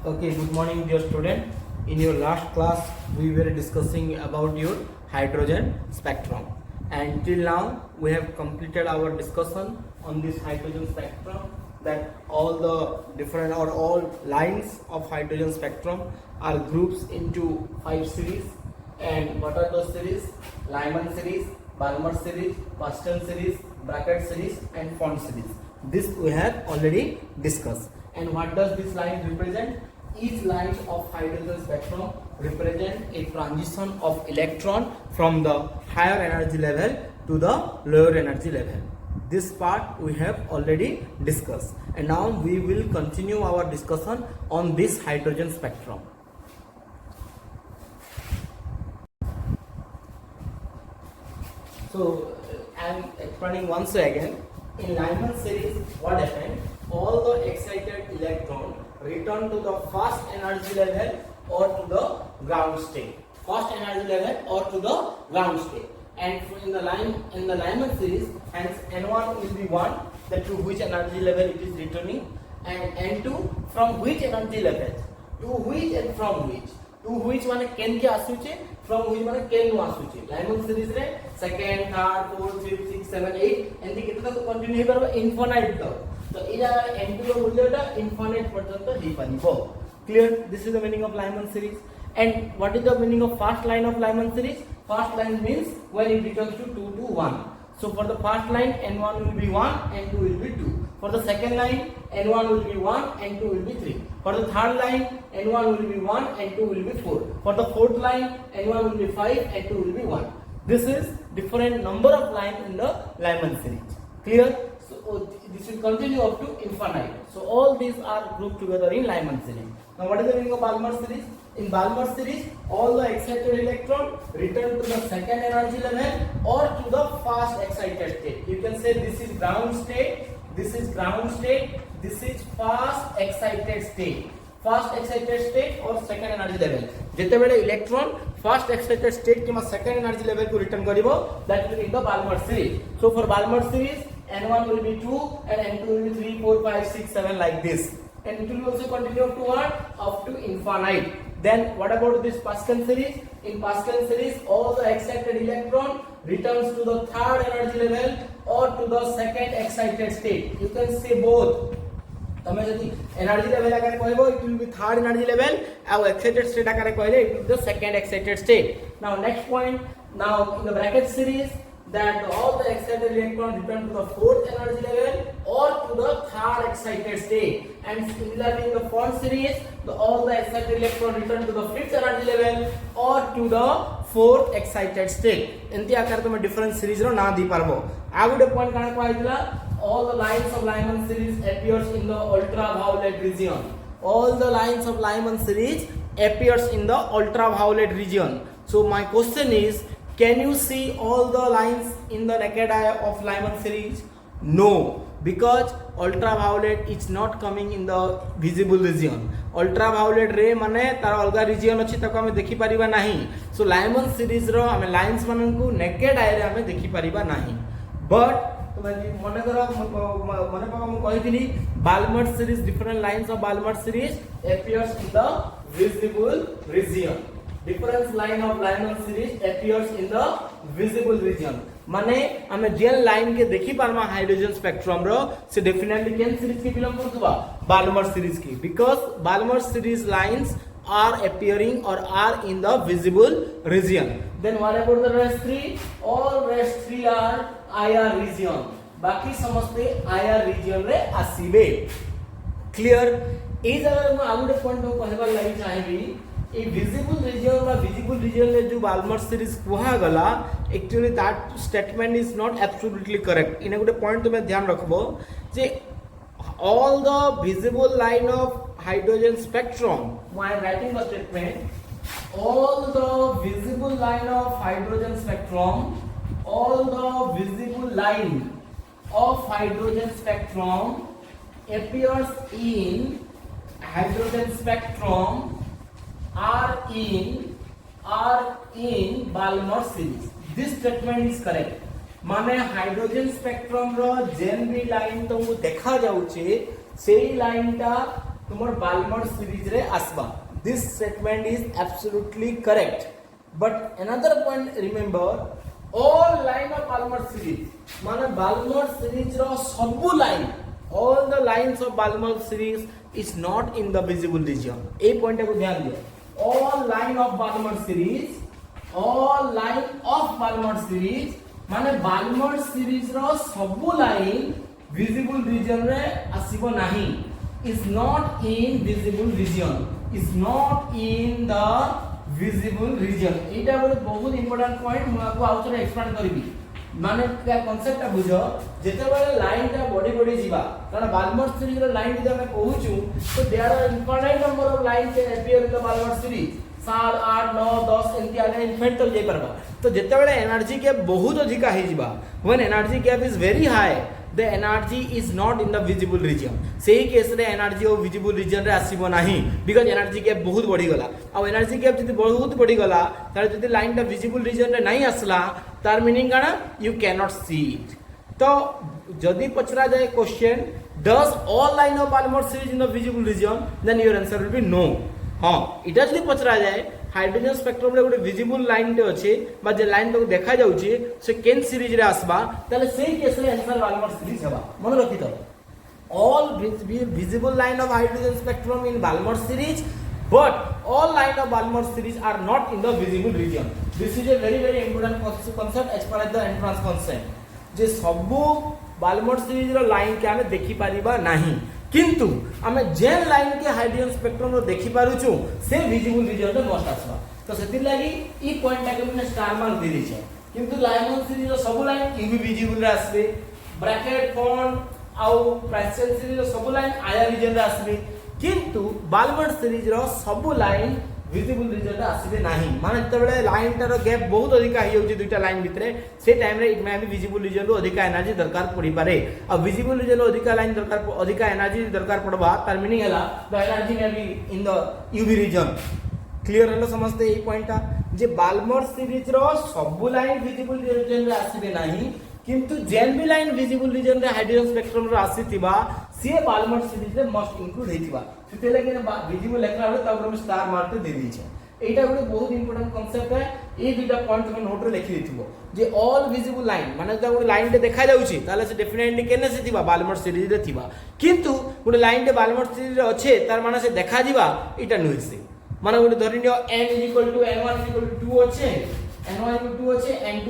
Okay, good morning, dear student. In your last class, we were discussing about your hydrogen spectrum, and till now we have completed our discussion on this hydrogen spectrum. That all the different or all lines of hydrogen spectrum are groups into 5 series. And what are those series? Lyman series, Balmer series, Pascal series, Brackett series, and Font series. This we have already discussed. And what does this line represent? Each line of hydrogen spectrum represent a transition of electron from the higher energy level to the lower energy level. This part we have already discussed, and now we will continue our discussion on this hydrogen spectrum. So I am explaining once again. In Lyman series, what happened? All the excited electron return to the first energy level or to the ground state. First energy level or to the ground state. And in the Lyman series, hence N1 will be 1, that to which energy level it is returning, and N2 from which energy level, to which and from which. To which माने केन के आसुचे, from which माने केन नु आसुचे. Lyman series रे second, third, fourth, fifth, sixth, seven, eight एंती कितना तो continue ही परबा infinite तक. तो इरा N2 रो मूल्यटा infinite पर्यंत ही पानिबो. Clear? This is the meaning of Lyman series. And what is the meaning of first line of Lyman series? First line means when it returns to 2 to 1. So for the first line, N1 will be 1, N2 will be 2. For the second line, N1 will be 1, N2 will be 3. For the third line, N1 will be 1, N2 will be 4. For the fourth line, N1 will be 5, N2 will be 1. This is different number of lines in the Lyman series. Clear? So this will continue up to infinite. So all these are grouped together in Lyman series. Now what is the meaning of Balmer series? In Balmer series, all the excited electron return to the second energy level or to the first excited state. You can say this is ground state, this is ground state, this is first excited state. First excited state or second energy level. जेते बेले electron first excited state keema second energy level को return करिवो, that will be in the Balmer series. So for Balmer series, N1 will be 2 and N2 will be 3, 4, 5, 6, 7 like this. And it will also continue up to what? Up to infinite. Then what about this Pascal series? In Pascal series, all the excited electron returns to the third energy level or to the second excited state. You can say both. तमे जदि energy level आकार कहबो, it will be third energy level, और excited state आकार कहले it will be the second excited state. Now next point, now in the bracket series, that all the excited electron return to the fourth energy level or to the third excited state. And similarly in the Font series, all the excited electron return to the fifth energy level or to the fourth excited state. एंती आकार तो मैं different series रो ना दी पारबो. आगुडे point काना कहैतिला, all the lines of Lyman series appears in the ultraviolet region. All the lines of Lyman series appears in the ultraviolet region. So my question is, can you see all the lines in the naked eye of Lyman series? No, because ultraviolet is not coming in the visible region. Ultraviolet ray माने तार अलगा region अछि ताको हमें देखि परिबा नाही. So Lyman series रो हमें lines माननकु naked eye रे हमें देखि परिबा नाही. But मने करा मने पका मु कहिथिली Balmer series, different lines of Balmer series appears in the visible region. Different line of Lyman series appears in the visible region. माने हमें जेन लाइन के देखि पारमा हाइड्रोजन स्पेक्ट्रम रो से डेफिनेटली केन सीरीज के बिलोंग करतबा Balmer series की, because Balmer series lines are appearing or are in the visible region. Then what about the rest 3? All rest 3 are IR region. बाकी समस्ते IR region रे आसीबे. Clear? ए जगह में out point को कहबा लागि चाहेबी, ए विजिबल रीजन और विजिबल रीजन में जो Balmer series कुहा गला, actually that statement is not absolutely correct. इन गुटे पॉइंट तुम्हें ध्यान रखबो जे all the visible line of hydrogen spectrum, I am writing the statement, all the visible line of hydrogen spectrum, all the visible line of hydrogen spectrum appears in hydrogen spectrum are in Balmer series. This statement is correct. माने hydrogen spectrum रो जेन भी line तुमको देखा जाउचे सेही line टा तुमर Balmer series रे आसबा. This statement is absolutely correct. But another point, remember, all line of Balmer series, माने Balmer series रो सबु line, all the lines of Balmer series is not in the visible region. A point को ध्यान दियो. All line of Balmer series, all line of Balmer series, माने Balmer series रो सबु line visible region रे आसीबो नाही. Is not in visible region. Is not in the visible region. एटा बोले बहुत important point मु आपको आउट रे एक्सप्लेन करबी. माने क्या कांसेप्ट टा बुझो जेते बेले लाइन टा बॉडी बॉडी जीवा कारण बाल्मर सीरीज रो लाइन जे हम कहूछु तो there are infinite number of line can appear in the Balmer series 7 8 9 10 एंती आगे इनफिनिट तक जाई परबा. तो जेते बेले एनर्जी के बहुत अधिक हे जीवा when energy gap is very high the energy is not in the visible region. सेही केस रे एनर्जी ओ विजिबल रीजन रे आसीबो नाही बिकॉज़ एनर्जी गैप बहुत बढ़ी गला. आ एनर्जी गैप जति बहुत बढ़ी गला तार जति लाइन टा विजिबल रीजन रे नाही आसला तार मीनिंग काना you can not see it. तो जदि पचरा जाए question does all line of Balmer series in the visible region then your answer will be no. हां इटा जदि पचरा जाए हाइड्रोजन स्पेक्ट्रम रे गोटे विजिबल लाइन टे अछि बा जे लाइन तो देखा जाउची से केन सीरीज रे आसबा ताले सेही केस रे आंसर बाल्मर सीरीज हेबा. मन रखि तो all visible line of hydrogen spectrum in Balmer series, but all line of Balmer series are not in the visible region. This is a very important concept as far as the entrance concept. जे सबु Balmer series रो line के हमें देखि परिबा नाही किंतु हमें जेन line के hydrogen spectrum रो देखि पारुछु से विजिबल रीजन रे मस्ट आसबा. तो सेति लागि ई पॉइंट टाके मने स्टार मार्क दे दिछे किंतु लाइमन सीरीज रो सब लाइन यूवी विजिबल रे आसबे ब्रैकेट फॉन्ट आउ प्राइसेल सीरीज रो सब लाइन आया रीजन रे आसबे किंतु बाल्मर सीरीज रो सब लाइन विजिबल रीजन रे आसबे नाही. माने तबले लाइन तार गैप बहुत अधिक आइ होची दुईटा लाइन भितरे से टाइम रे it may be visible region रो अधिक एनर्जी दरकार पड़ी पारे. अब विजिबल रीजन रो अधिक लाइन दरकार अधिक एनर्जी दरकार पड़बा तार मीनिंग हैला the energy may be in the UV region. Clear हलो समझते ए पॉइंटटा जे बाल्मर सीरीज रो सब लाइन विजिबल रीजन रे आसीबे नाही किंतु जेन भी लाइन विजिबल रीजन रे हाइड्रोजन स्पेक्ट्रम रो आसीतिबा से Balmer series ray must include हेतिबा. सेते लागि विजिबल लेखला रे तापर हम स्टार मार्क दे दिछे. एटा गोटे बहुत इंपोर्टेंट कांसेप्ट है. ए दुटा पॉइंट तुम नोट रे लिखि दिथिबो जे ऑल विजिबल लाइन माने ता गोटे लाइन टे देखा जाउची ताले से डेफिनेटली केने से थिबा बाल्मर सीरीज रे थिबा किंतु गोटे लाइन टे बाल्मर सीरीज रे अच्छे तार माने से देखा दिबा एटा नुइ से माने गोटे धरि नियो n n1 2 अच्छे n1 2 अच्छे n2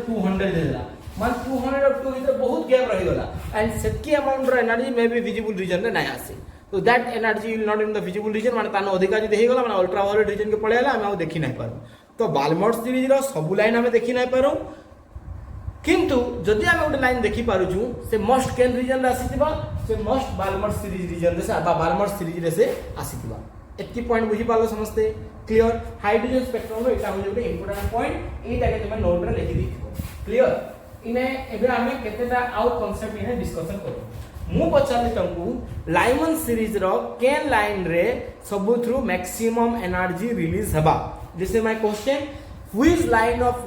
200 देला मान 200 और 2 इधर बहुत गैप रही गला एंड सेटकी अमाउंट रो energy may be visible region रे नाही आसे. तो that energy will not in the visible region माने तानो अधिका जदि हे गला माने अल्ट्रा वायलेट रीजन के पळे हला हम देखि नाही पारू. तो बाल्मर सीरीज रो सब लाइन हम देखि नाही पारू किंतु जदि हम गोटे लाइन देखि पारुछु से मस्ट केन रीजन रे आसीतिबा से मस्ट बाल्मर सीरीज रीजन रे से बाल्मर सीरीज रे से आसीतिबा. एतकी पॉइंट बुझी पालो समझते क्लियर. हाइड्रोजन स्पेक्ट्रम रो एटा हो जे इंपोर्टेंट पॉइंट एटा के तुम नोट रे लिखि दिथिबो. क्लियर. इने एबे हमें केतेटा आउट कांसेप्ट इने डिस्कशन करू. मु पचाले तुमको लाइमन सीरीज रो केन लाइन रे सब थ्रू मैक्सिमम एनर्जी रिलीज हबा. This is my question. Which line of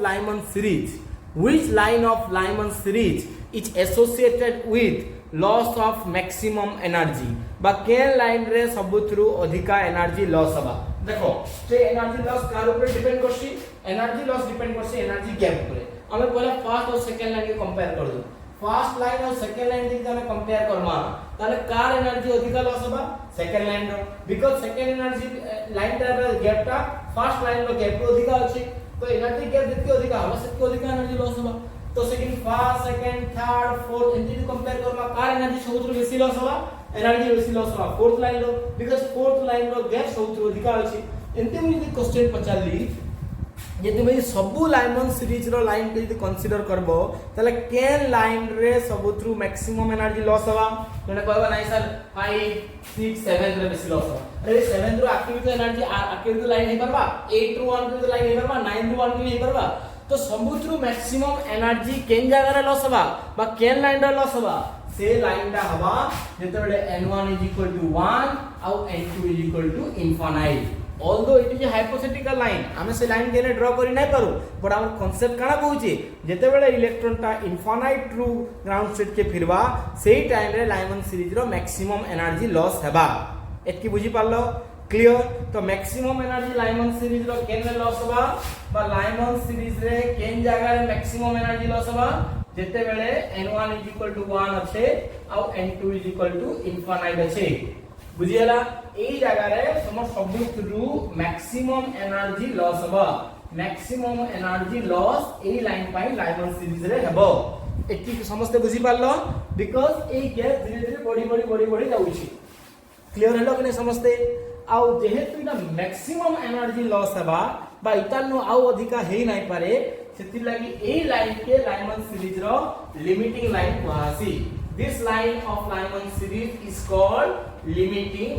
Lyman series is associated with loss of maximum energy बा केन लाइन रे सब थ्रू अधिका एनर्जी लॉस हबा. देखो से एनर्जी लॉस कार ऊपर डिपेंड करसी. एनर्जी लॉस डिपेंड करसी एनर्जी गैप ऊपर. हमें पहले फर्स्ट और सेकंड लाइन के कंपेयर कर दो. फर्स्ट लाइन और सेकंड लाइन के हमें कंपेयर करवा ताले कार एनर्जी अधिक लॉस होबा सेकंड लाइन रो बिकॉज़ सेकंड एनर्जी लाइन टा गैप टा फर्स्ट लाइन रो गैप अधिक अछि. तो एनर्जी गैप जितके अधिक होबा सेतके अधिक एनर्जी लॉस होबा. तो second first second third fourth एंटी कंपेयर करवा कार एनर्जी सबुत्र बेसी लॉस होबा एनर्जी बेसी लॉस होबा फोर्थ लाइन रो बिकॉज़ फोर्थ लाइन रो गैप सबुत्र अधिक अछि. एंटी मु यदि क्वेश्चन पचाली यदि मैं सबु लाइमन सीरीज रो लाइन के यदि कंसीडर करबो तले केन लाइन रे सब थ्रू मैक्सिमम एनर्जी लॉस होबा जने कहबा नाही सर 5 6 7 रे बेसी लॉस होबा. अरे 7 रो एक्टिविटी एनर्जी एक्टिविटी लाइन हे करबा 8 रो 1 रो लाइन हे करबा 9 रो 1 रो हे करबा. तो सब थ्रू मैक्सिमम एनर्जी केन जगह रे लॉस होबा बा केन लाइन रे लॉस होबा से लाइन टा हबा जेतेबेले n1 = 1 और n2 = infinite. although it is a hypothetical line हमें से लाइन के ड्रा करि नै पारू बट हमर कांसेप्ट काना कहूची जेते बेले इलेक्ट्रॉन ता इनफिनाइट थ्रू ग्राउंड स्टेट के फिरबा सेही टाइम रे लाइमन सीरीज रो मैक्सिमम एनर्जी लॉस हेबा. एतकी बुझी पारलो क्लियर तो मैक्सिमम एनर्जी लाइमन सीरीज रो केन लॉस होबा बा लाइमन सीरीज रे केन जगह रे मैक्सिमम एनर्जी लॉस होबा जेते बेले n1 = 1 আছে ଆଉ n2 = ইনফিনিট আছে বুঝিলা এই জায়গা রে তোমার সবুতরু ম্যাক্সিমাম এনার্জি লস হবা ম্যাক্সিমাম এনার্জি লস এই লাইন পাই লাইমন সিরিজ রে হেবো এটি সমস্ত বুঝি পারলো বিকজ এই গ্যাস ধীরে ধীরে বড়ি যাଉଛି ক্লিয়ার হলো কি সমস্তে आउ जेहेतु इटा मैक्सिमम एनर्जी लॉस हेबा बा इतानो आउ अधिका हेई नाही पारे सेति लागि ए लाइन के लाइमन सीरीज रो लिमिटिंग लाइन कुहासी this line of Lyman series is called limiting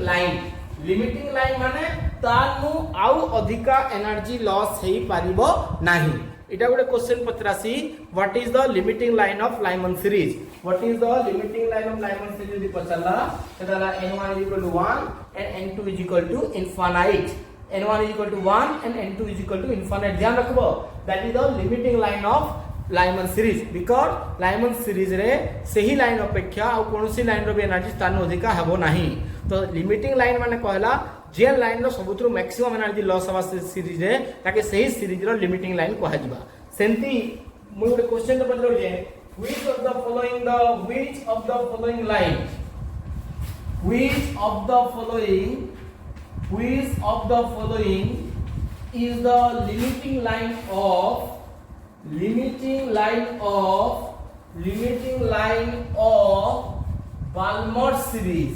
line माने तानु आउ अधिका एनर्जी लॉस हेई पारिबो नाही इटा गोटे क्वेश्चन पचरासी what is the limiting line of Lyman series what is the limiting line of Lyman series दि पचला सेदाला n1 = 1 and n2 = infinite n1 = 1 and n2 = infinite ध्यान रखबो that is the limiting line of Lyman series because Lyman series रे सही line अपेक्षा आ कोनोसी line रो भी एनर्जी स्थान अधिका हबो नाही तो लिमिटिंग लाइन माने कहला जे लाइन रो सबुतरु मैक्सिमम एनर्जी लॉस हवा सीरीज रे ताके सही सीरीज रो लिमिटिंग लाइन कहा जिबा सेंती मु एक क्वेश्चन तो बदलो जे which of the following line which of the following is the limiting line of Balmer series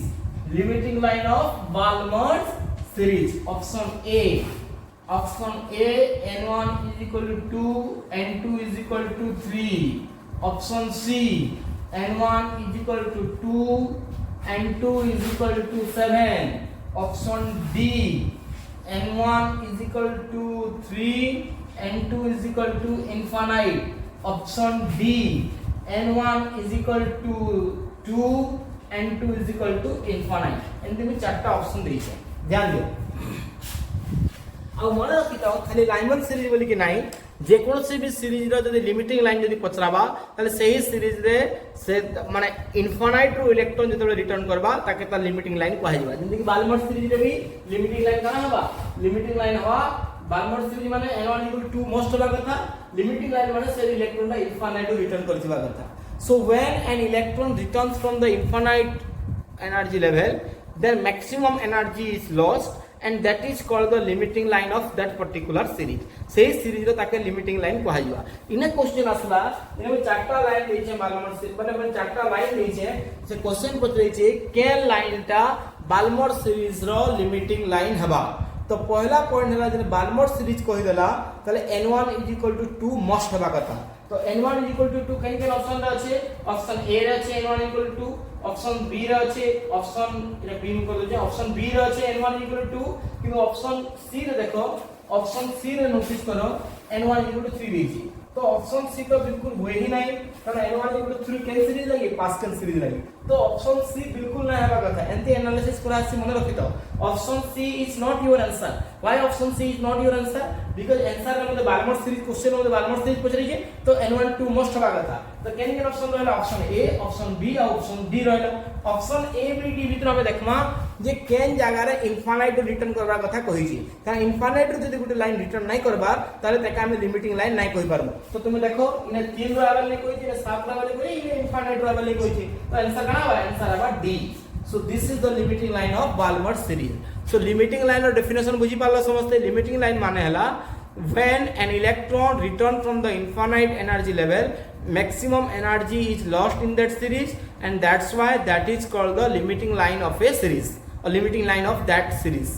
limiting line of Balmer series option A n1 = 2 n2 = 3 option C n1 = 2 n2 = 7 option D n1 = 3 n2 = infinite option D n1 = 2 n2 = infinite एंती में चारटा option देई छै ध्यान दियो आ मन रखितो खाली Lyman series बोली कि नाही जे कोनोसी भी सीरीज रो जदी लिमिटिंग लाइन जदी पचराबा ताले सही सीरीज रे से माने इनफिनाइट रो इलेक्ट्रॉन जते रिटर्न करबा ताके ता लिमिटिंग लाइन कहै जिबा जेंति कि बाल्मर सीरीज रे भी लिमिटिंग लाइन कना हबा लिमिटिंग लाइन हवा बाल्मर सीरीज माने n1 = 2 मोस्ट हबा कथा लिमिटिंग लाइन माने से इलेक्ट्रॉन दा इनफिनाइट रो रिटर्न करथिबा कथा so when an electron returns from the infinite energy level then maximum energy is lost and that is called the limiting line of that particular series सेही series रो ताके limiting line कहै जिबा इने question आसला इने चारटा line दै छै Balmer series माने चारटा लाइन दै छै से क्वेश्चन पचरै छै के लाइन ता बाल्मर सीरीज रो लिमिटिंग लाइन हबा तो पहला पॉइंट हला जे बाल्मर सीरीज कहि देला तले n1 = 2 मस्ट हबा कथा तो n1 = 2 कहीं के ऑप्शन रे अछि ऑप्शन ए रे अछि n1 = 2 ऑप्शन बी रे अछि ऑप्शन रे पिन कर दे ऑप्शन बी रे अछि n1 = 2 किंतु ऑप्शन सी रे देखो ऑप्शन सी रे नोटिस करो n1 = 3 देछि तो ऑप्शन सी तो बिल्कुल होय ही नहीं कारण n1 = 3 के सीरीज लगी पास्कल सीरीज लगी तो ऑप्शन सी बिल्कुल ना हेबा कथा एंती एनालिसिस करा से मन रखितो option C is not your answer why option C is not your answer because answer रे मतलब बाल्मर सीरीज क्वेश्चन में बाल्मर सीरीज पूछ रही है तो n1 2 मस्ट हेबा कथा तो केन केन ऑप्शन रहला ऑप्शन ए ऑप्शन बी और ऑप्शन डी रहला ऑप्शन ए बी डी भीतर हमें देखमा जे केन जगह रे इनफिनाइट रिटर्न करबा कथा कहि छी कारण इनफिनाइट रो जदी गुटे लाइन रिटर्न नहीं करबा ताले तका हम लिमिटिंग लाइन नहीं कहि पारबो तो तुम देखो इने 3 रो आवेल नहीं कहि छी 7 रो आवेल कहि इने इनफिनाइट रो आवेल नहीं कहि छी तो आंसर कना बा आंसर आबा D so this is the limiting line of Balmer series so limiting line रो डेफिनेशन बुझी पालो समझते लिमिटिंग लाइन माने हला when an electron return from the infinite energy level maximum energy is lost in that series and that's why that is called the limiting line of a series or limiting line of that series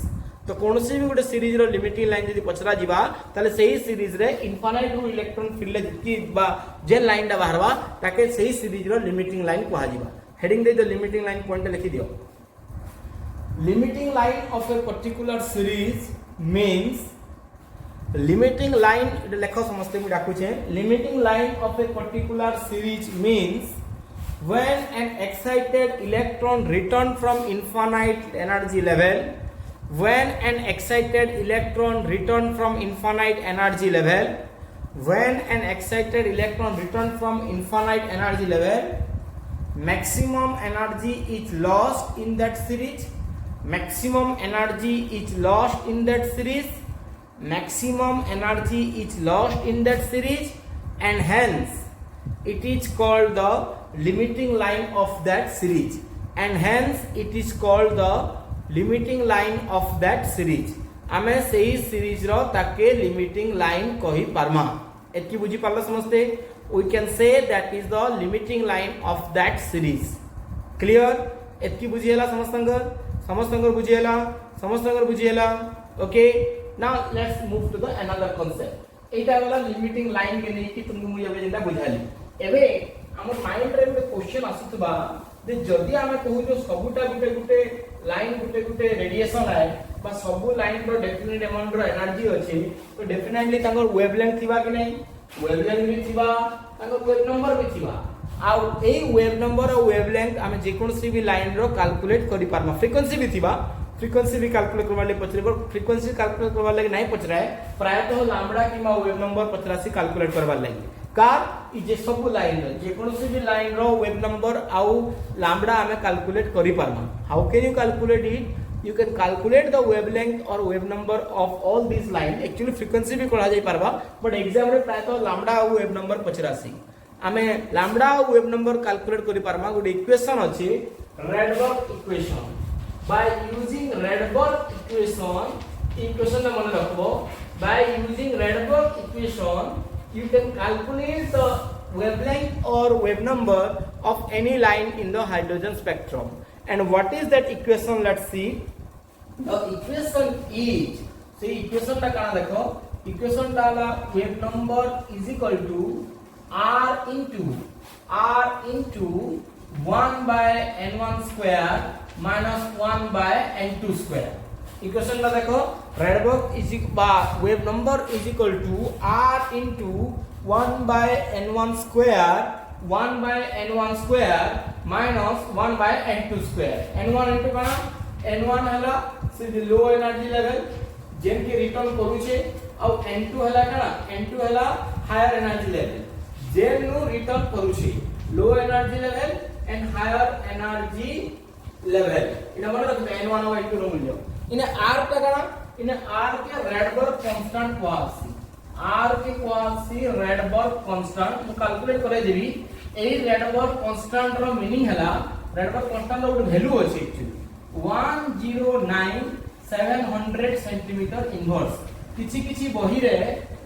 तो कोनोसी भी गोटे series रो limiting line जदी पचरा जिबा ताले सही सीरीज रे इनफिनाइट रो इलेक्ट्रॉन फील्ड जति बा जे लाइन दा बाहरबा ताके सही सीरीज रो लिमिटिंग लाइन कहा जिबा heading they the limiting line point लिखि दियो limiting line of a particular series means limiting line लेखो समझते मु डाकू छे limiting line of a particular series means when an excited electron return from infinite energy level when an excited electron return from infinite energy level when an excited electron return from infinite energy level maximum energy is lost in that series maximum energy is lost in that series, maximum energy is lost in that series, and hence it is called the limiting line of that series, and hence it is called the limiting line of that series. आमे सही series रो ताके limiting line कहि पारमा। एतकी बुझी पारला समझते, we can say that is the limiting line of that series. Clear? एतकी बुझिएला समस्तंगर बुझिएला। Okay, now let's move to the another concept. एटा वाला limiting line के नै कि तुमको मुई एबे जेटा बुझाली। एबे हमर माइंड रे एक क्वेश्चन आसुतबा जे जदी आमे कहू जो सबुटा गुटे लाइन गुटे रेडिएशन आए बा सबु लाइन रो डेफिनेट अमाउंट रो एनर्जी अछि, तो डेफिनेटली तांगर वेवलेंथ थिबा कि नै, वेवलेंथ भी थिबा, तांगर वेव नंबर भी थिबा। आ ए वेव नंबर और वेवलेंथ आमे जे कोनसी भी लाइन रो कैलकुलेट करि पारमा। फ्रीक्वेंसी भी थिबा, फ्रीक्वेंसी भी कैलकुलेट करबा ले पचरेबो, फ्रीक्वेंसी कैलकुलेट करबा ले नै पचराय, प्रायतः लैम्बडा किबा वेव नंबर पचरासी कैलकुलेट करबा लागि। कार इ जे सब लाइन रो जे कोनसी भी लाइन रो वेव नंबर आउ लैम्बडा आमे कैलकुलेट करि पारमा। How can you calculate it? You can calculate the wavelength or wave number of all these line. Actually frequency भी करा जाई पारबा, but exam रे प्राय तो lambda और wave number पचरासी। आमे lambda और wave number calculate करि पारमा। गुड इक्वेशन अछि Rydberg equation. By using Rydberg equation ना मन रखबो, by using Rydberg equation you can calculate the wavelength or wave number of any line in the hydrogen spectrum. And what is that equation? Let's see. The equation is, see equation टा काना देखो, equation डाला wave number is equal to r into 1 by n1 square minus 1 by n2 square. Equation टा देखो, Rydberg is wave number is equal to r into 1 by n1 square minus 1 by n2 square. n1 into काना, n1 हला से लो energy level जेन के return करू छे, और n2 हला काना, n2 हला हायर एनर्जी लेवल जेन नु रिटर्न करू छे, low energy level and higher energy level. इना मन रखते n1 और n2 नो मूल्य। इने r का काना, इने r के Rydberg कांस्टेंट क्वासी, r के क्वासी Rydberg कांस्टेंट मु कैलकुलेट करे देबी। एई Rydberg कांस्टेंट रो मीनिंग हला, Rydberg कांस्टेंट रो वैल्यू अछि एक्चुअली 109700 सेंटीमीटर इनवर्स। किछि बही रे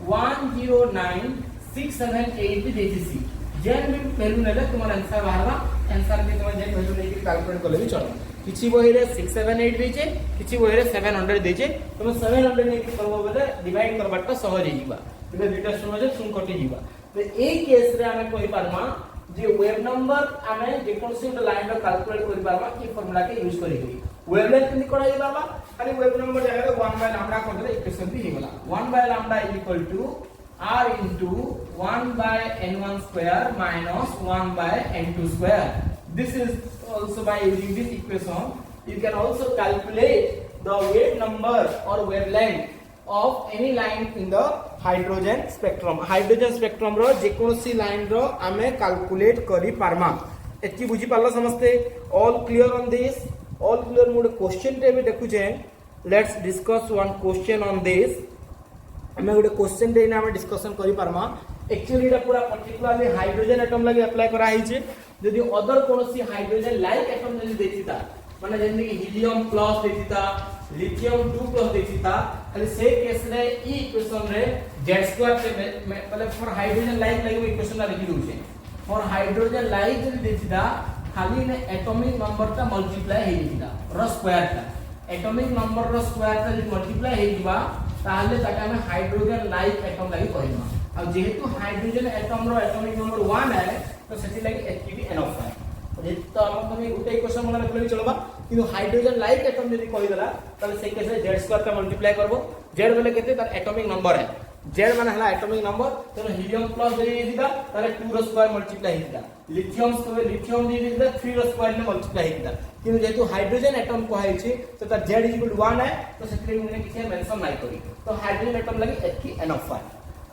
109678 देथिसी। जेन भी वैल्यू नेले तुमर आंसर बाहरबा, आंसर के तुम जेन वैल्यू नै कैलकुलेट करले भी चलो। किछि बही रे 678 देछे, किछि बही रे 700 देछे, तुम 700 नै करबो बोले डिवाइड करबाटा सहज हिबा, बिना दुटा सुनो जे सुन कटि हिबा। तो ए केस रे हमें कहि पारमा जे वेव नंबर आमे जे कोनसी लाइन रो कैलकुलेट करि पारमा की फार्मूला के यूज करि गई। वेवलेंथ किनि करा जाय बाबा, खाली वेव नंबर जगह 1 by lambda कर देले इक्वेशन भी हिगला। 1 by lambda is equal to r into 1 by n1 square minus 1 by n2 square. This is also by using this equation you can also calculate the wave number or wavelength of any line in the hydrogen spectrum. Hydrogen spectrum रो जे कोनसी line रो आमे calculate करि पारमा। एतकी बुझी पारला समझते, all clear on this? All clear mode question टे भी देखु जे। Let's discuss one question on this. हमें गोटे क्वेश्चन दे ना हमें डिस्कशन करि पारमा। एक्चुअली एटा पूरा पर्टिकुलरली हाइड्रोजन एटम लागि अप्लाई करा हिचे। यदि अदर कोनसी हाइड्रोजन लाइक एटम जदि देथिता, माने जेन कि हीलियम प्लस देथिता, लिथियम 2 प्लस देथिता, खाली से केस रे ई इक्वेशन रे z2 से मतलब फॉर हाइड्रोजन लाइक लागि इक्वेशन ला लिखि दोछे। फॉर हाइड्रोजन लाइक जदि देथिता, खाली ने एटॉमिक नंबर ता मल्टीप्लाई हे दिता र स्क्वायर ता, एटॉमिक नंबर र स्क्वायर ता जदि मल्टीप्लाई हे दिबा ताले ताके हम हाइड्रोजन लाइक एटम लागि कहइमा। अब जेहेतु हाइड्रोजन एटम रो एटॉमिक नंबर 1 है, तो सेति लागि एचपी एनफ है। तो हम तुम गुटे इक्वेशन मन रखले चलबा, किंतु हाइड्रोजन लाइक एटम जदि कहि देला ताले से केस z2 का मल्टीप्लाई करबो। z बोले केते तार एटॉमिक नंबर है, z माने हला एटॉमिक नंबर, तो हीलियम प्लस दे दिदा तारे 2 रो स्क्वायर मल्टीप्लाई हिदा, लिथियम तो लिथियम दे दिदा 3 रो स्क्वायर ने मल्टीप्लाई हिदा। किंतु जेतु हाइड्रोजन एटम को है छी, तो तार z 1 है, तो सेति मुने किछ मेंशन नाही करी, तो हाइड्रोजन एटम लागि एचपी एनफ है।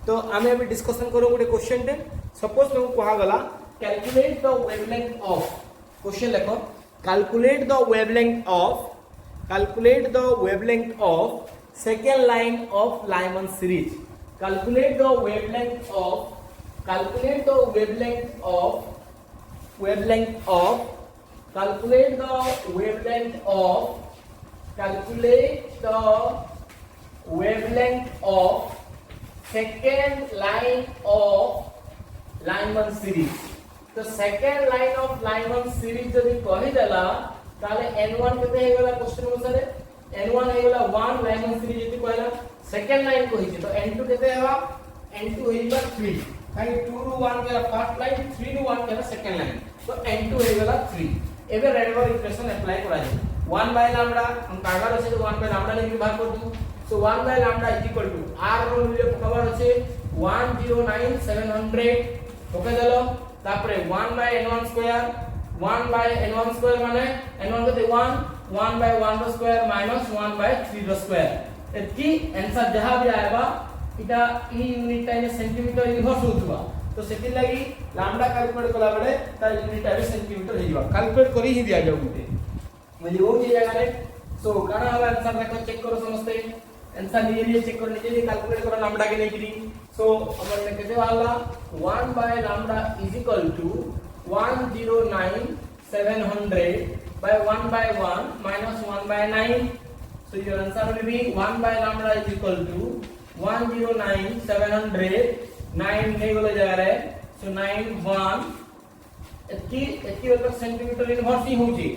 तो आमे अभी डिस्कशन करो गुटे क्वेश्चन टे। सपोज तुमको कहा गला calculate the wavelength of, question लिखो calculate the wavelength of calculate the wavelength of second line of Lyman series. Calculate the wavelength of calculate the wavelength of calculate the wavelength of second line of Lyman series. तो second line of Lyman series जदि कहि देला ताले n1 केते हे गेला question अनुसार n1 हे गेला 1 Lyman series जदि कहला second line कहि छै तो n2 केते हेबा n2 हेबा 3 काहे 2 ru 1 के फर्स्ट लाइन 3 ru 1 के सेकंड लाइन तो n2 हे गेला 3 एबे रेडबर्ग इक्वेशन अप्लाई करा छै 1 by lambda हम कागज আছে तो 1 by lambda ने विभाग कर दू सो 1 by lambda is equal to r रो मूल्य पकड़ আছে 109700 ओके देलो तापरे 1 by n1 square 1 by n1 square माने n1 कते 1 by 1 रो स्क्वायर माइनस 1 by 3 रो स्क्वायर एती आंसर जहां भी आएगा इटा ई यूनिट टाइम सेंटीमीटर इनवर्स होतबा तो सेति लागि लैम्डा कैलकुलेट कला बेले ता यूनिट टाइम सेंटीमीटर हेजिबा कैलकुलेट करी ही दिया जाउ गुटे म्हणजे ओ जे जगह रे सो काना वाला आंसर देखो चेक करो समझते आंसर लिए चेक करो नीचे कैलकुलेट करो लैम्डा के लेकरी सो अपन ने कैसे वाला 1 by lambda is equal to 109700 by 1 by 1 minus 1 by 9 so your answer will be 1 by lambda is equal to 109700 9 नहीं बोला जा रहा है सो 91 एती मतलब सेंटीमीटर इनवर्स ही होची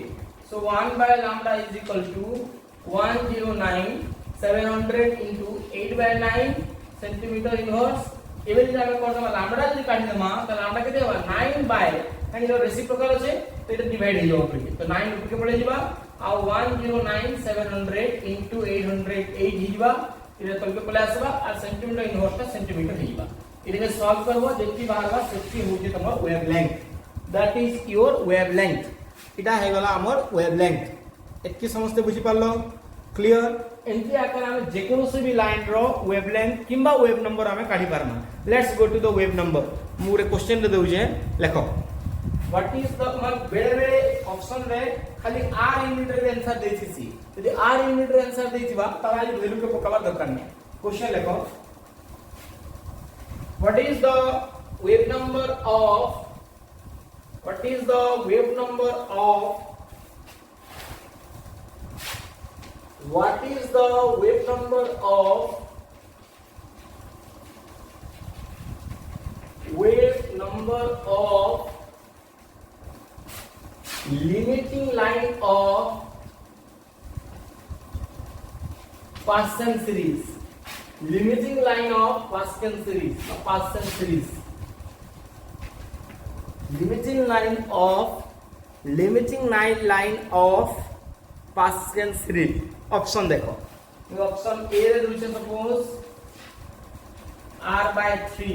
सो 1 by lambda is equal to 109700 into 8 by 9 centimetre inverse एबे जे हम करदमा लैम्डा जदि काढी दमा त लैम्डा केते होबा 9 by काहे जो रेसिप्रोकल अछि तो एटा डिवाइड हे जाबो तो 9 ऊपर के पड़े जिबा आ 109700 into 808 हे जिबा इरे तल के पले आसबा आ सेंटीमीटर इनवर्स का सेंटीमीटर हे जिबा इरे सॉल्व करबो जेति बाहरबा सेति होजे तमर wavelength that is your wavelength इटा हे गला हमर वेवलेंथ एतकी समझते बुझी पारलो क्लियर एंती आकर हम जेकोनो से भी लाइन रो वेवलेंथ किंबा वेव नंबर हमें काढी पारमा let's go to the wave number मुरे क्वेश्चन दे दउजे लेखो व्हाट इज द बेले बेले ऑप्शन रे खाली r यूनिट रे आंसर देछि सी यदि r यूनिट रे आंसर देथिबा तबा ई वैल्यू के पकावा दरकार नै क्वेश्चन लेखो what is the wave number of what is the wave number of limiting line of Pascal series limiting line of Pascal series limiting line of Pascal series option देखो option A रे दुचे suppose r by 3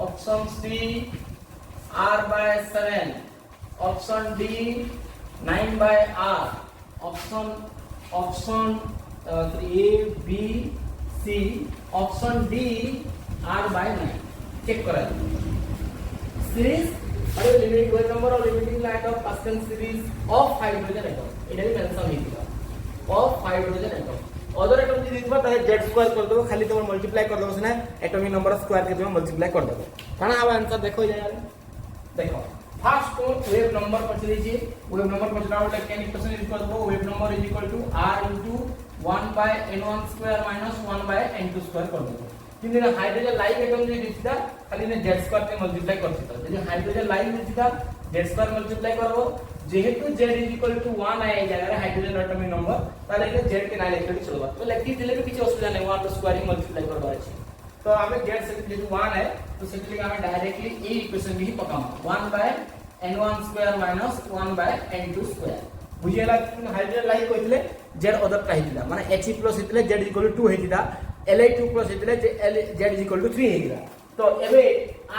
option C r by 7 option D 9 by r option A B C option D r by 9 check करा series अरे limit wave number और limiting line of Pascal series of hydrogen atom एटा भी mention हेतिबा of hydrogen atom other atom जे दिखबा ताहे z square कर देबो खाली तुम मल्टीप्लाई कर देबो सिना एटॉमिक नंबर स्क्वायर के तुम मल्टीप्लाई कर देबो काना अब आंसर देखो यार देखो फर्स्ट तो वेव नंबर पर चली जी वेव नंबर पर चलाओ ला कैन इक्वेशन यूज कर दो wave number is equal to r into 1 by n1 square minus 1 by n2 square कर दो किंतु हाइड्रोजन लाइक एटम जे दिखता खाली ने z स्क्वायर के मल्टीप्लाई करते तो यदि हाइड्रोजन लाइक दिखता z स्क्वायर मल्टीप्लाई करबो जेहेतु z इज इक्वल टू 1 आए जगह हाइड्रोजन एटॉमिक नंबर ताले के z के ना लेके चलबा तो लेखि दिले भी किछ असुविधा नै 1 स्क्वायर मल्टीप्लाई करबा अछि तो हमें z से जेहेतु 1 है तो सेति लिए हमें डायरेक्टली ए इक्वेशन भी पकाम 1 by n1 square minus 1 by n2 square बुझियला हाइड्रोजन लाइक कहितले z अदर काहितला माने He plus हितले z इक्वल टू 2 हेतिदा Li2 plus हितले z इक्वल टू 3 हेतिदा तो एबे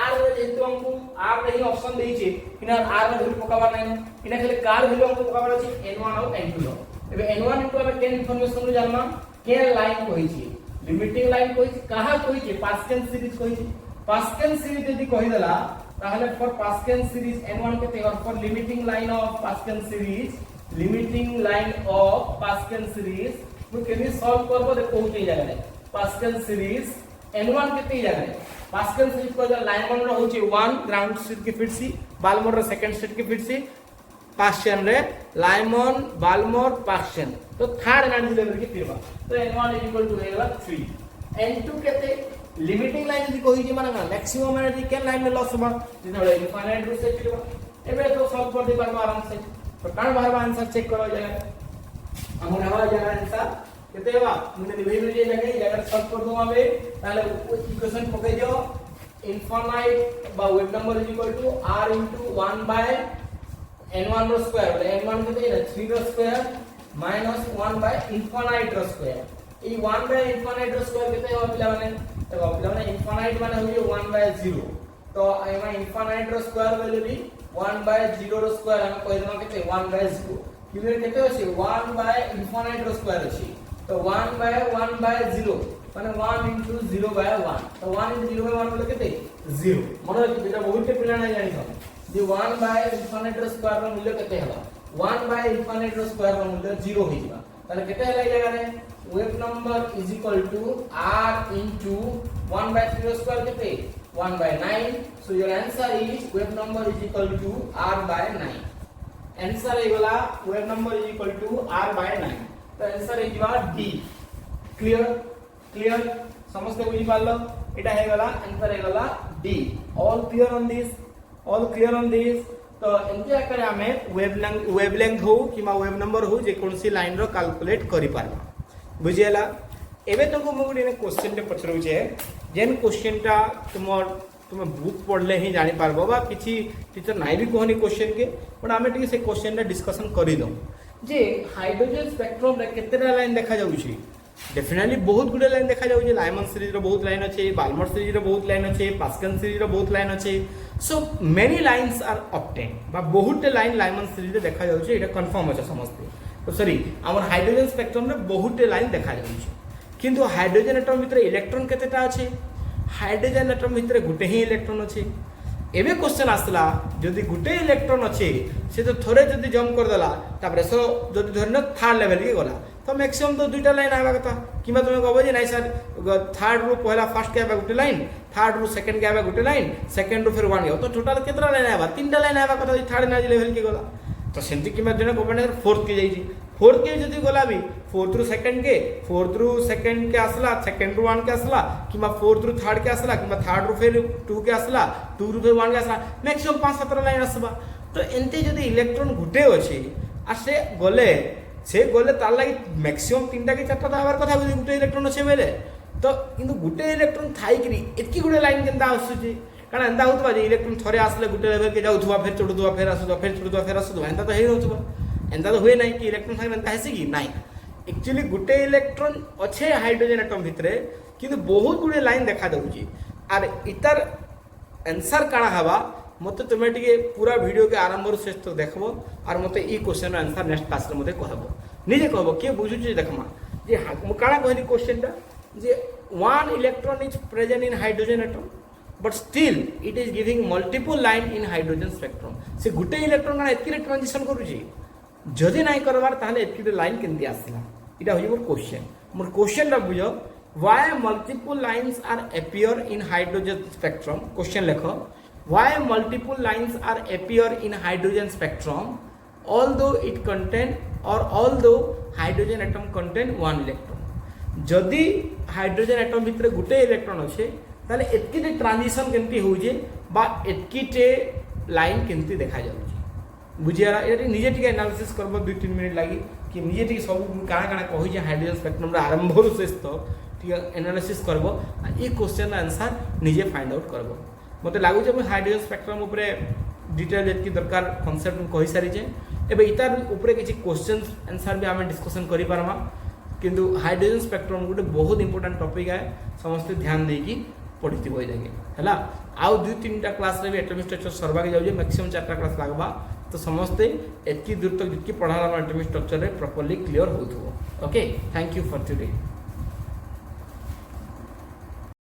r रे जेतु हमकु r रे ही ऑप्शन देई छै इना r रे वैल्यू पकाबा नै इना खाली कार वैल्यू हमकु पकाबा छै n1 और n2 रो एबे n1 इनटू हमें केन इन्फॉर्मेशन नु जानना केन लाइन कोइ छै लिमिटिंग लाइन कोइ छै कहा कोइ छै पास्कल सीरीज कोइ छै पास्कल सीरीज यदि कहि देला ताहले फॉर पास्कल सीरीज n1 के और for limiting line of Pascal series limiting line of Pascal series मु केनी सॉल्व करबो देखो होती जगह रे Pascal series n1 केते जगह रे Pascal series को लाइन 1 रो होची 1 ग्राउंड स्टेट के फिर सी बाल्मोर रो सेकंड स्टेट के फिर सी पास्चन रे लाइमन बाल्मोर पास्चन तो थर्ड एनर्जी लेवल के फिरबा तो n1 equal to Hella 3 n2 केते लिमिटिंग लाइन यदि कहि जे माने मैक्सिमम एनर्जी के लाइन में लॉस होबा जेते इनफाइनाइट रो से फिरबा एबे तो सॉल्व कर दे पारबा आराम से तो कान बाहर आंसर चेक करो जगह हमर हवा जगह आंसर केते बा मुने निभेलु जे जगह सॉल्व कर दूं आबे ताले इक्वेशन पके दियो इनफाइनाइट बा wave number is equal to r * 1 by n1 रो स्क्वायर बोले n1 केते ना 3 रो स्क्वायर माइनस 1 बाय इनफाइनाइट रो स्क्वायर ई 1 बाय इनफाइनाइट रो स्क्वायर केते हो पिला माने इनफाइनाइट माने हो 1 बाय 0 तो एमा इनफाइनाइट रो स्क्वायर वैल्यू भी 1 by 0 रो स्क्वायर हम कहि देबा केते 1 by 0 क्लियर केते अछि 1 by इनफाइनाइट रो स्क्वायर अछि तो 1 by 0 माने 1 into 0 by 1 तो 1 into 0 by 1 बोले केते 0 मन रखि जेटा बहुत पिला नै जानि छ जे 1 by इनफाइनाइट रो स्क्वायर रो मूल्य केते हला 1 by इनफाइनाइट रो स्क्वायर रो मूल्य 0 होई जिबा ताले केते हला जगह रे wave number is equal to r into 1 by 3 रो स्क्वायर केते 1 by 9 so your answer is wave number is equal to r by 9 answer एगला wave number is equal to r by 9 तो answer एजिबा d clear समझते बुझी पारलो एटा हेगला answer हेगला d all clear on this तो एंते आकर हमें wavelength हो keema wave number हो जे कोनसी line रो calculate करि पारबा बुझियला एबे तुमको मु गुडी क्वेश्चन ते पछरउ छे जेन क्वेश्चन टा तुम बुक पढ़ले ही जानि पारबो बा किछि टीचर नाइ भी कहनी क्वेश्चन के पण आमे टी से क्वेश्चन रे डिस्कशन करि दो जे हाइड्रोजन स्पेक्ट्रम रे केतेटा लाइन देखा जाउ छी डेफिनेटली बहुत गुडे लाइन देखा जाउ जे लाइमन सीरीज रो बहुत लाइन अछि बाल्मर सीरीज रो बहुत लाइन अछि पास्कल सीरीज रो बहुत लाइन अछि so many lines are obtain बा बहुत लाइन लाइमन सीरीज रे देखा जाउ छी एटा कंफर्म अछि समझते तो सॉरी हमर हाइड्रोजन स्पेक्ट्रम रे बहुत लाइन देखा जाउ छी किंतु हाइड्रोजन एटम भितर इलेक्ट्रॉन केतेटा अछि हाइड्रोजन एटम भितर गुटे ही इलेक्ट्रॉन अछि एबे क्वेश्चन आसला जदि गुटे इलेक्ट्रॉन अछि से तो थोड़े जदि जंप कर देला तापर सो जदि धरन थर्ड लेवल के गला तो मैक्सिमम तो दुईटा लाइन आबा कथा किमा तुमे कहबो जे नै सर थर्ड रो पहला फर्स्ट के आबा गुटे लाइन थर्ड रो सेकंड के आबा गुटे लाइन सेकंड रो फिर वन गयो तो टोटल केतरा लाइन आबा तीनटा लाइन आबा कथा थर्ड लेवल के गला तो सेंति किमा जने गवर्नमेंट फोर्थ के जाई छी फोर्थ के जदि गला भी फोर्थ रो सेकंड के आसला सेकंड रो वन के आसला किमा फोर्थ रो थर्ड के आसला किमा थर्ड रो फिर 2 के आसला 2 रो फिर 1 के आसला मैक्सिमम 5-7 लाइन आसबा तो एंते जदि इलेक्ट्रॉन गुटे अछि आ से गले तार लागि मैक्सिमम 3टा के 4टा दाबार कथा गुटे इलेक्ट्रॉन अछि बेले तो किंतु गुटे इलेक्ट्रॉन थाई करी एतकी गुटे लाइन केनता आसुची कारण एंता होतबा जे इलेक्ट्रॉन थरे आसले गुटे लेवल के जाउथबा फिर चढुथबा फिर आसुथबा फिर चढुथबा फिर आसुथबा एंता तो हेइ रहथबा एंता तो हुए नहीं कि इलेक्ट्रॉन थाई एंता हेसी कि नहीं एक्चुअली गुटे इलेक्ट्रॉन अच्छे हाइड्रोजन एटम भितरे किंतु बहुत गुटे लाइन देखा दउची आर इतर आंसर काना हवा मते तुमे टिके पूरा वीडियो के आरंभ रो शेष तक देखबो और मते ई क्वेश्चन रो आंसर नेक्स्ट क्लास रे मते कहबो निजे कहबो के बुझुची देखमा जे मु काना कहली क्वेश्चन टा जे one electron is present in hydrogen atom but still it is giving multiple line in hydrogen spectrum से गुटे इलेक्ट्रॉन काना एतकी ट्रांजिशन करूची जदि नाइ करबार ताले एतकी लाइन केनती आसला इटा होय मोर क्वेश्चन रा बुझो why multiple lines are appear in hydrogen spectrum question लिखो why multiple lines are appear in hydrogen spectrum although it contain or although hydrogen atom contain one electron जदि हाइड्रोजन एटम भितर गुटे electron अछि ताले एतकी transition केनती होजे बा एतकी line केनती देखा जाउची बुझियाला eighty निजे टिके एनालिसिस करबो 2-3 मिनिट लागि कि निजे टिके सब काना काना कहि जे हाइड्रोजन स्पेक्ट्रम रा आरंभ रु शेष तो टिके एनालिसिस करबो आ ई क्वेश्चन आंसर निजे फाइंड आउट करबो मते लागु जे हम हाइड्रोजन स्पेक्ट्रम ऊपर डिटेल एतकी दरकार कांसेप्ट कहि सारि जे एबे इतार ऊपर किछि क्वेश्चन आंसर भी हमें डिस्कशन करि पारमा किंतु हाइड्रोजन स्पेक्ट्रम गोटे बहुत इंपोर्टेंट टॉपिक है समस्त ध्यान देकी पढ़ी बही जाके है आउ 2-3टा क्लास रे भी एटॉमिक स्ट्रक्चर सरवा के जाउजे मैक्सिमम 4टा क्लास लागबा तो समस्ते एतकी दूर तक जितकी पढ़ाला एटॉमिक स्ट्रक्चर रे प्रॉपर्ली क्लियर होथो okay thank you for today.